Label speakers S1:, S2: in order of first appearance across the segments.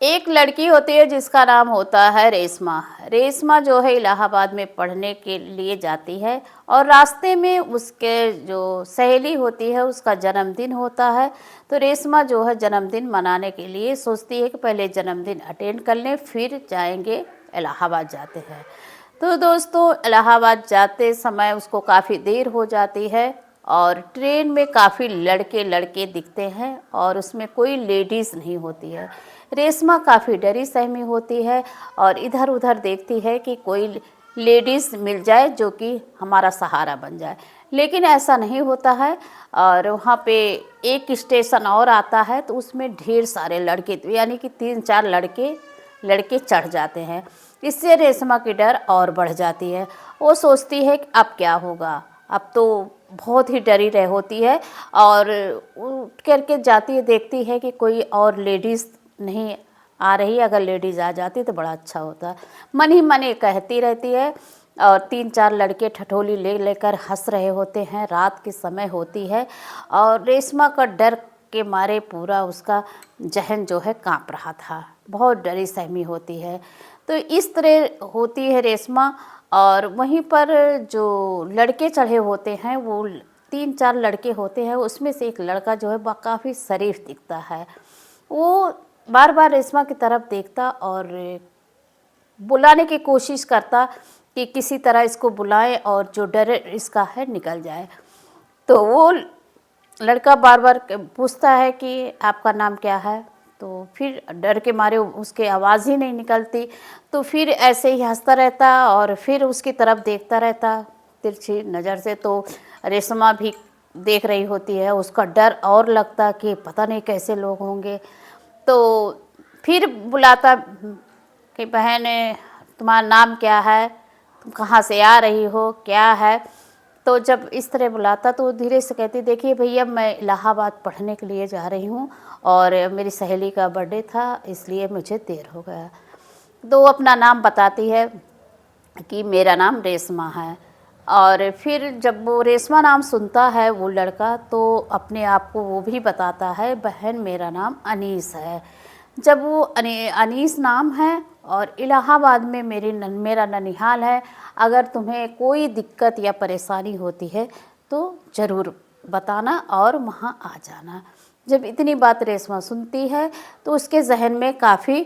S1: एक लड़की होती है जिसका नाम होता है रेशमा। रेशमा जो है इलाहाबाद में पढ़ने के लिए जाती है और रास्ते में उसके जो सहेली होती है उसका जन्मदिन होता है। तो रेशमा जो है जन्मदिन मनाने के लिए सोचती है कि पहले जन्मदिन अटेंड कर लें फिर जाएंगे, इलाहाबाद जाते हैं। तो दोस्तों इलाहाबाद जाते समय उसको काफ़ी देर हो जाती है और ट्रेन में काफ़ी लड़के लड़के दिखते हैं और उसमें कोई लेडीज़ नहीं होती है। रेशमा काफ़ी डरी सहमी होती है और इधर उधर देखती है कि कोई लेडीज़ मिल जाए जो कि हमारा सहारा बन जाए, लेकिन ऐसा नहीं होता है। और वहाँ पे एक स्टेशन और आता है तो उसमें ढेर सारे लड़के यानी कि 3-4 लड़के लड़के चढ़ जाते हैं। इससे रेशमा की डर और बढ़ जाती है। वो सोचती है कि अब क्या होगा, अब तो बहुत ही डरी रह होती है और उठ करके जाती है, देखती है कि कोई और लेडीज़ नहीं आ रही। अगर लेडीज़ आ जाती तो बड़ा अच्छा होता। मन ही मन ये कहती रहती है और 3-4 लड़के ठठोली ले लेकर हंस रहे होते हैं। रात के समय होती है और रेशमा का डर के मारे पूरा उसका जहन जो है कांप रहा था, बहुत डरी सहमी होती है। तो इस तरह होती है रेशमा। और वहीं पर जो लड़के चढ़े होते हैं वो 3-4 लड़के होते हैं, उसमें से एक लड़का जो है काफ़ी शरीफ दिखता है। वो बार बार रेशमा की तरफ देखता और बुलाने की कोशिश करता कि किसी तरह इसको बुलाए और जो डर इसका है निकल जाए। तो वो लड़का बार बार पूछता है कि आपका नाम क्या है। तो फिर डर के मारे उसके आवाज़ ही नहीं निकलती। तो फिर ऐसे ही हंसता रहता और फिर उसकी तरफ देखता रहता तिरछी नज़र से। तो रेशमा भी देख रही होती है, उसका डर और लगता कि पता नहीं कैसे लोग होंगे। तो फिर बुलाता कि बहन तुम्हारा नाम क्या है, तुम कहाँ से आ रही हो, क्या है। तो जब इस तरह बुलाता तो धीरे से कहती देखिए भैया मैं इलाहाबाद पढ़ने के लिए जा रही हूँ और मेरी सहेली का बर्थडे था इसलिए मुझे देर हो गया। तो वो अपना नाम बताती है कि मेरा नाम रेशमा है। और फिर जब वो रेशमा नाम सुनता है वो लड़का तो अपने आप को वो भी बताता है बहन मेरा नाम अनीस है। जब वो अनीस नाम है और इलाहाबाद में मेरा ननिहाल है, अगर तुम्हें कोई दिक्कत या परेशानी होती है तो ज़रूर बताना और वहाँ आ जाना। जब इतनी बात रेशमा सुनती है तो उसके जहन में काफ़ी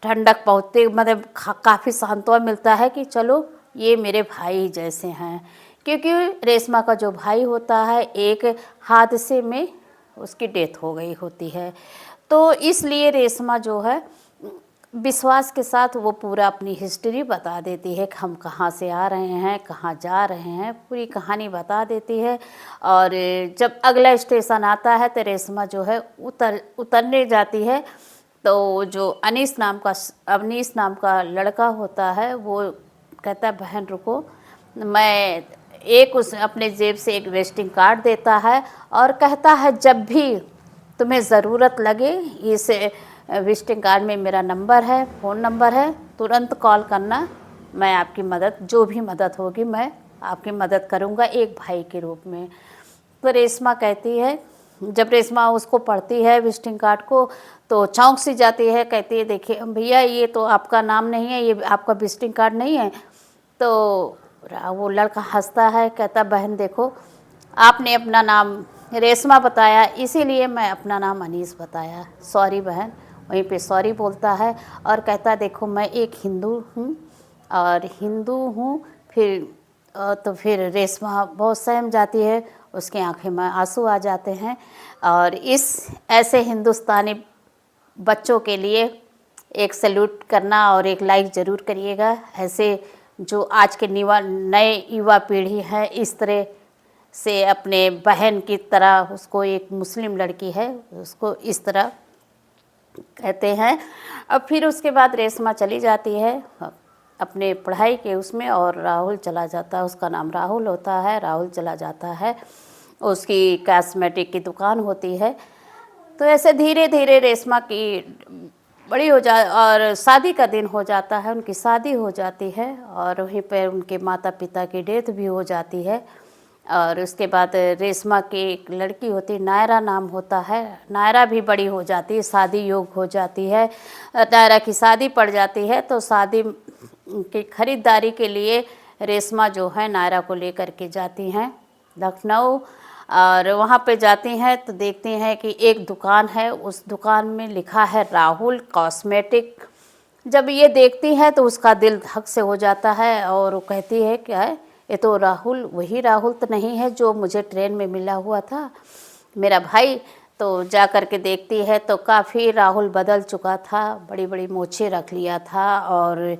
S1: ठंडक पहुँचती, मतलब काफ़ी सांत्वना मिलता है कि चलो ये मेरे भाई जैसे हैं। क्योंकि रेशमा का जो भाई होता है एक हादसे में उसकी डेथ हो गई होती है। तो इसलिए रेशमा जो है विश्वास के साथ वो पूरा अपनी हिस्ट्री बता देती है कि हम कहाँ से आ रहे हैं, कहाँ जा रहे हैं, पूरी कहानी बता देती है। और जब अगला स्टेशन आता है तो रेशमा जो है उतरने जाती है। तो जो अनीस नाम का लड़का होता है वो कहता है बहन रुको, मैं एक उस अपने जेब से एक विजिटिंग कार्ड देता है और कहता है जब भी तुम्हें ज़रूरत लगे इस विजिटिंग कार्ड में मेरा नंबर है, फ़ोन नंबर है, तुरंत कॉल करना। मैं आपकी मदद जो भी मदद होगी मैं आपकी मदद करूँगा एक भाई के रूप में। तो रेशमा कहती है, जब रेशमा उसको पढ़ती है विजिटिंग कार्ड को तो चौंक सी जाती है। कहती है देखिए भैया ये तो आपका नाम नहीं है, ये आपका विजिटिंग कार्ड नहीं है। तो वो लड़का हंसता है, कहता बहन देखो आपने अपना नाम रेशमा बताया इसीलिए मैं अपना नाम अनीस बताया, सॉरी बहन। वहीं पे सॉरी बोलता है और कहता देखो मैं एक हिंदू हूँ और हिंदू हूँ। फिर तो फिर रेशमा बहुत सहम जाती है, उसकी आंखें में आंसू आ जाते हैं। और इस ऐसे हिंदुस्तानी बच्चों के लिए एक सैल्यूट करना और एक लाइक ज़रूर करिएगा। ऐसे जो आज के नए युवा पीढ़ी है इस तरह से अपने बहन की तरह, उसको एक मुस्लिम लड़की है उसको इस तरह कहते हैं। अब फिर उसके बाद रेशमा चली जाती है अपने पढ़ाई के उसमें और राहुल चला जाता है, उसका नाम राहुल होता है। राहुल चला जाता है, उसकी कॉस्मेटिक की दुकान होती है। तो ऐसे धीरे धीरे रेशमा की बड़ी हो जा और शादी का दिन हो जाता है, उनकी शादी हो जाती है और वहीं पर उनके माता पिता की डेथ भी हो जाती है। और उसके बाद रेशमा की एक लड़की होती, नायरा नाम होता है। नायरा भी बड़ी हो जाती है, शादी योग हो जाती है। नायरा की शादी पड़ जाती है, तो शादी की खरीदारी के लिए रेशमा जो है नायरा को लेकर के जाती हैं लखनऊ। और वहाँ पे जाती हैं तो देखती हैं कि एक दुकान है, उस दुकान में लिखा है राहुल कॉस्मेटिक। जब ये देखती है तो उसका दिल धक से हो जाता है और वो कहती है क्या है, ये तो राहुल, वही राहुल तो नहीं है जो मुझे ट्रेन में मिला हुआ था, मेरा भाई। तो जा कर के देखती है तो काफ़ी राहुल बदल चुका था, बड़ी बड़ी मूछें रख लिया था और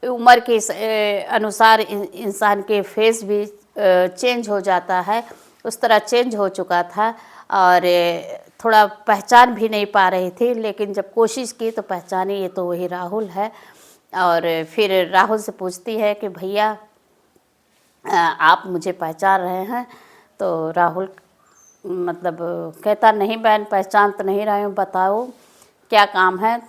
S1: उम्र के अनुसार इंसान के फेस भी चेंज हो जाता है, उस तरह चेंज हो चुका था। और थोड़ा पहचान भी नहीं पा रही थी, लेकिन जब कोशिश की तो पहचानी, ये तो वही राहुल है। और फिर राहुल से पूछती है कि भैया आप मुझे पहचान रहे हैं? तो राहुल मतलब कहता नहीं बहन, पहचान तो नहीं रही हूँ, बताओ क्या काम है।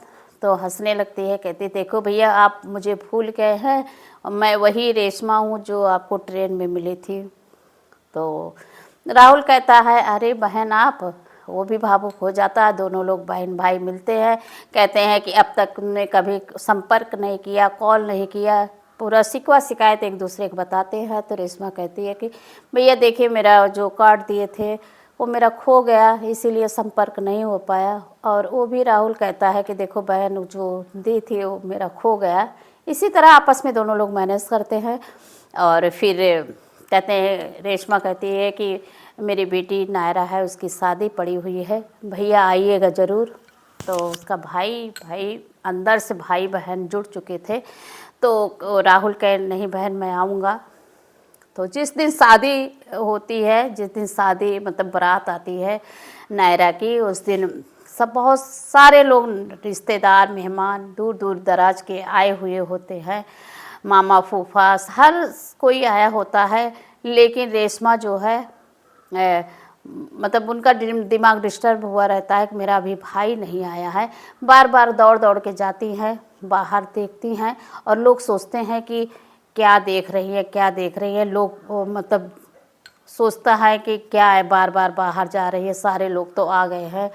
S1: तो हंसने लगती है, कहती देखो भैया आप मुझे भूल गए हैं, मैं वही रेशमा हूँ जो आपको ट्रेन में मिली थी। तो राहुल कहता है अरे बहन आप, वो भी भावुक हो जाता है। दोनों लोग बहन भाई मिलते हैं, कहते हैं कि अब तक तुमने कभी संपर्क नहीं किया, कॉल नहीं किया, पूरा शिकवा शिकायत एक दूसरे को बताते हैं। तो रेशमा कहती है कि भैया देखिए मेरा जो कार्ड दिए थे वो मेरा खो गया, इसीलिए संपर्क नहीं हो पाया। और वो भी राहुल कहता है कि देखो बहन जो दी थी वो मेरा खो गया। इसी तरह आपस में दोनों लोग मैनेज करते हैं। और फिर कहते हैं, रेशमा कहती है कि मेरी बेटी नायरा है, उसकी शादी पड़ी हुई है, भैया आइएगा ज़रूर। तो उसका भाई अंदर से भाई बहन जुड़ चुके थे। तो राहुल कहे नहीं बहन मैं आऊँगा। तो जिस दिन शादी होती है, जिस दिन शादी मतलब बारात आती है नायरा की, उस दिन सब बहुत सारे लोग रिश्तेदार मेहमान दूर दूर दराज के आए हुए होते हैं, मामा फूफा हर कोई आया होता है। लेकिन रेशमा जो है मतलब उनका दिमाग डिस्टर्ब हुआ रहता है कि मेरा अभी भाई नहीं आया है। बार बार दौड़ दौड़ के जाती हैं, बाहर देखती हैं और लोग सोचते हैं कि क्या देख रही है, क्या देख रही है। लोग मतलब सोचता है कि क्या है, बार बार बाहर जा रही है, सारे लोग तो आ गए हैं।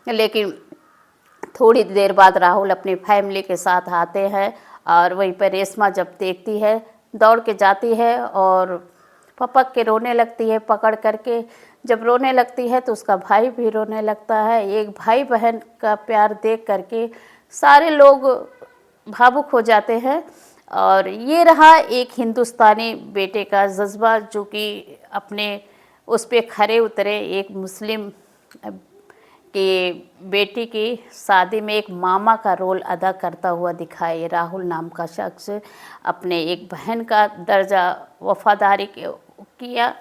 S1: लेकिन थोड़ी देर बाद राहुल अपनी फैमिली के साथ आते हैं और वहीं पर रेशमा जब देखती है दौड़ के जाती है और पपक के रोने लगती है पकड़ करके। जब रोने लगती है तो उसका भाई भी रोने लगता है। एक भाई बहन का प्यार देख करके सारे लोग भावुक हो जाते हैं। और ये रहा एक हिंदुस्तानी बेटे का जज्बा जो कि अपने उस पे खरे उतरे। एक मुस्लिम कि बेटी की शादी में एक मामा का रोल अदा करता हुआ दिखाए राहुल नाम का शख्स अपने एक बहन का दर्जा वफादारी किया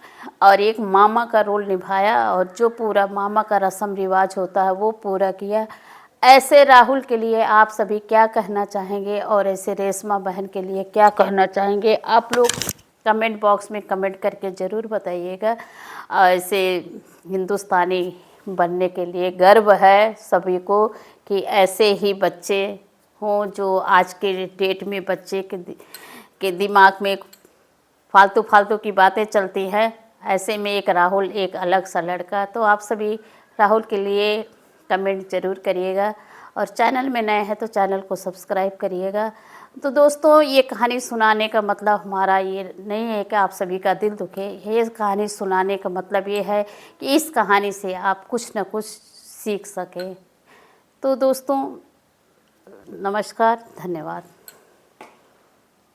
S1: और एक मामा का रोल निभाया और जो पूरा मामा का रस्म रिवाज होता है वो पूरा किया। ऐसे राहुल के लिए आप सभी क्या कहना चाहेंगे और ऐसे रेशमा बहन के लिए क्या कहना चाहेंगे? आप लोग कमेंट बॉक्स में कमेंट करके ज़रूर बताइएगा। ऐसे हिंदुस्तानी बनने के लिए गर्व है सभी को कि ऐसे ही बच्चे हों जो आज के डेट में बच्चे के दिमाग में फालतू फालतू की बातें चलती हैं। ऐसे में एक राहुल एक अलग सा लड़का। तो आप सभी राहुल के लिए कमेंट ज़रूर करिएगा और चैनल में नए हैं तो चैनल को सब्सक्राइब करिएगा। तो दोस्तों ये कहानी सुनाने का मतलब हमारा ये नहीं है कि आप सभी का दिल दुखे। ये कहानी सुनाने का मतलब ये है कि इस कहानी से आप कुछ न कुछ सीख सकें। तो दोस्तों नमस्कार, धन्यवाद।